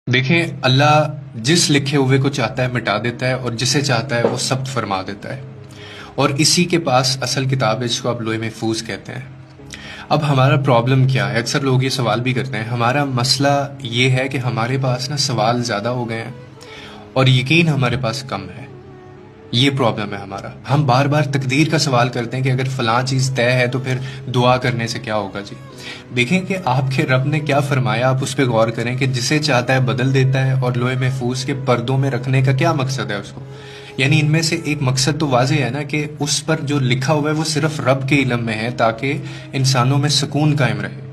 देखें, अल्लाह जिस लिखे हुए को चाहता है मिटा देता है और जिसे चाहता है वो सब्त फरमा देता है। और इसी के पास असल किताब है जिसको आप लोहे महफूज कहते हैं। अब हमारा प्रॉब्लम क्या है? अक्सर लोग ये सवाल भी करते हैं। हमारा मसला ये है कि हमारे पास ना सवाल ज़्यादा हो गए हैं और यकीन हमारे पास कम है। ये प्रॉब्लम है हमारा। हम बार बार तकदीर का सवाल करते हैं कि अगर फलां चीज़ तय है तो फिर दुआ करने से क्या होगा जी। देखें कि आपके रब ने क्या फरमाया, आप उस पर गौर करें कि जिसे चाहता है बदल देता है। और लोहे महफूज के पर्दों में रखने का क्या मकसद है उसको? यानी इनमें से एक मकसद तो वाज़ेह है ना कि उस पर जो लिखा हुआ है वो सिर्फ रब के इल्म में है ताकि इंसानों में सुकून कायम रहे।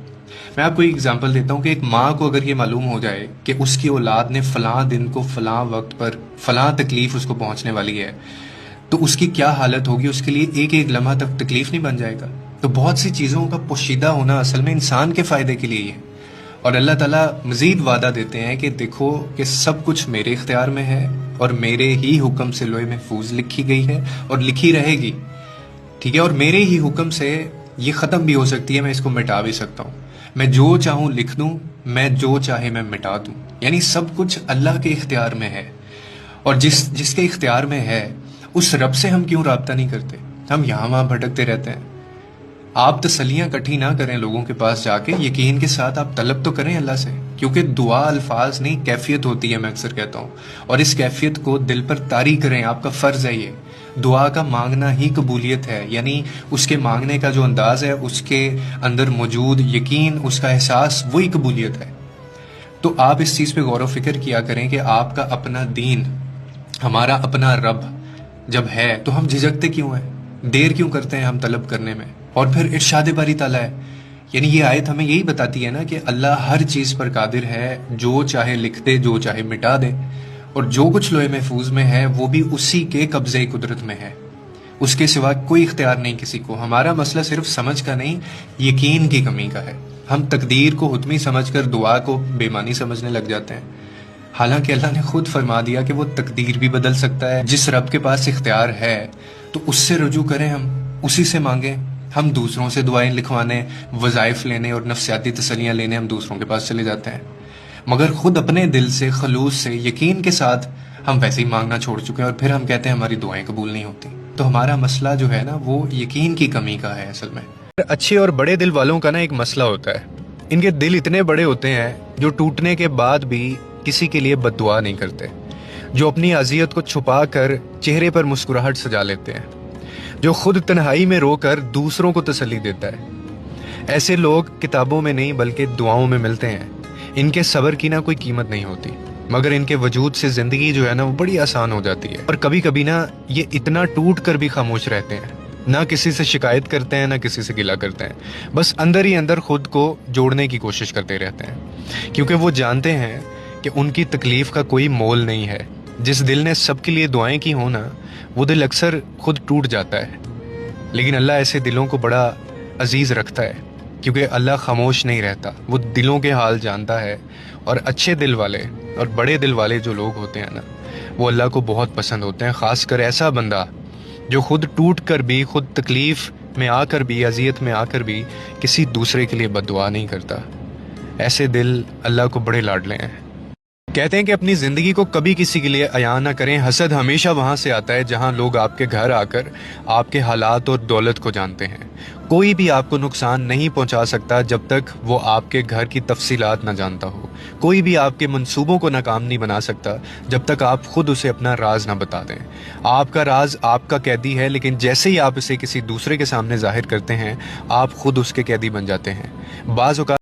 मैं आपको एक एग्जांपल देता हूँ कि एक माँ को अगर ये मालूम हो जाए कि उसकी औलाद ने फलां दिन को फलां वक्त पर फलां तकलीफ उसको पहुँचने वाली है, तो उसकी क्या हालत होगी। उसके लिए एक एक लम्हा तक तकलीफ नहीं बन जाएगा। तो बहुत सी चीज़ों का पोशीदा होना असल में इंसान के फ़ायदे के लिए ही है। और अल्लाह ताला मज़ीद वादा देते हैं कि देखो कि सब कुछ मेरे इख्तियार में है और मेरे ही हुक्म से लोहे महफूज लिखी गई है और लिखी रहेगी। ठीक है, और मेरे ही हुक्म से ये ख़त्म भी हो सकती है, मैं इसको मिटा भी सकता हूँ। मैं जो चाहूँ लिख दूँ, मैं जो चाहे मैं मिटा दूँ। यानी सब कुछ अल्लाह के इख्तियार में है। और जिसके इख्तियार में है उस रब से हम क्यों राब्ता नहीं करते? हम यहाँ वहाँ भटकते रहते हैं। आप तसल्लियाँ इकट्ठी ना करें लोगों के पास जाके, यकीन के साथ आप तलब तो करें अल्लाह से, क्योंकि दुआ अल्फाज नहीं कैफियत होती है, मैं अक्सर कहता हूँ। और इस कैफियत को दिल पर तारी करें, आपका फ़र्ज़ है ये। दुआ का मांगना ही कबूलियत है, यानी उसके मांगने का जो अंदाज़ है, उसके अंदर मौजूद यकीन, उसका एहसास, वही कबूलियत है। तो आप इस चीज़ पे गौर व फिक्र किया करें कि आपका अपना दीन, हमारा अपना रब जब है तो हम झिझकते क्यों हैं? देर क्यों करते हैं हम तलब करने में? और फिर इरशाद बारी ताला है, यानी ये आयत हमें यही बताती है ना कि अल्लाह हर चीज़ पर कादिर है, जो चाहे लिख दे, जो चाहे मिटा दे। और जो कुछ लोहे महफूज में है वो भी उसी के कब्ज़े कुदरत में है, उसके सिवा कोई इख्तियार नहीं किसी को। हमारा मसला सिर्फ समझ का नहीं, यकीन की कमी का है। हम तकदीर को हुतमी समझकर दुआ को बेमानी समझने लग जाते हैं, हालांकि अल्लाह ने खुद फरमा दिया कि वो तकदीर भी बदल सकता है। जिस रब के पास इख्तियार है तो उससे रुजू करें, हम उसी से मांगें। हम दूसरों से दुआएं लिखवाने, वज़ाइफ लेने और नफ्सियाती तसल्लियाँ लेने हम दूसरों के पास चले जाते हैं, मगर खुद अपने दिल से, खलूस से, यकीन के साथ हम वैसे ही मांगना छोड़ चुके हैं। और फिर हम कहते हैं हमारी दुआएं कबूल नहीं होती। तो हमारा मसला जो है ना वो यकीन की कमी का है असल में। अच्छे और बड़े दिल वालों का ना एक मसला होता है, इनके दिल इतने बड़े होते हैं जो टूटने के बाद भी किसी के लिए बद्दुआ नहीं करते, जो अपनी अज़ियत को छुपा कर चेहरे पर मुस्कुराहट सजा लेते हैं, जो खुद तन्हाई में रोकर दूसरों को तसल्ली देता है। ऐसे लोग किताबों में नहीं बल्कि दुआओं में मिलते हैं। इनके सब्र की ना कोई कीमत नहीं होती, मगर इनके वजूद से ज़िंदगी जो है ना वो बड़ी आसान हो जाती है। और कभी कभी ना ये इतना टूट कर भी खामोश रहते हैं, ना किसी से शिकायत करते हैं, ना किसी से गिला करते हैं, बस अंदर ही अंदर खुद को जोड़ने की कोशिश करते रहते हैं, क्योंकि वो जानते हैं कि उनकी तकलीफ़ का कोई मोल नहीं है। जिस दिल ने सबके लिए दुआएं की हो ना, वो दिल अक्सर खुद टूट जाता है। लेकिन अल्लाह ऐसे दिलों को बड़ा अजीज़ रखता है, क्योंकि अल्लाह खामोश नहीं रहता, वो दिलों के हाल जानता है। और अच्छे दिल वाले और बड़े दिल वाले जो लोग होते हैं ना, वो अल्लाह को बहुत पसंद होते हैं। ख़ास कर ऐसा बंदा जो खुद टूट कर भी, खुद तकलीफ़ में आकर भी, अजियत में आकर भी किसी दूसरे के लिए बद्दुआ नहीं करता। ऐसे दिल अल्लाह को बड़े लाडले हैं। कहते हैं कि अपनी ज़िंदगी को कभी किसी के लिए अयां ना करें। हसद हमेशा वहाँ से आता है जहाँ लोग आपके घर आकर आपके हालात और दौलत को जानते हैं। कोई भी आपको नुकसान नहीं पहुँचा सकता जब तक वो आपके घर की तफसीलात ना जानता हो। कोई भी आपके मंसूबों को नाकाम नहीं बना सकता जब तक आप खुद उसे अपना राज ना बता दें। आपका राज आपका कैदी है, लेकिन जैसे ही आप इसे किसी दूसरे के सामने जाहिर करते हैं, आप खुद उसके कैदी बन जाते हैं। बाज़ औक़ात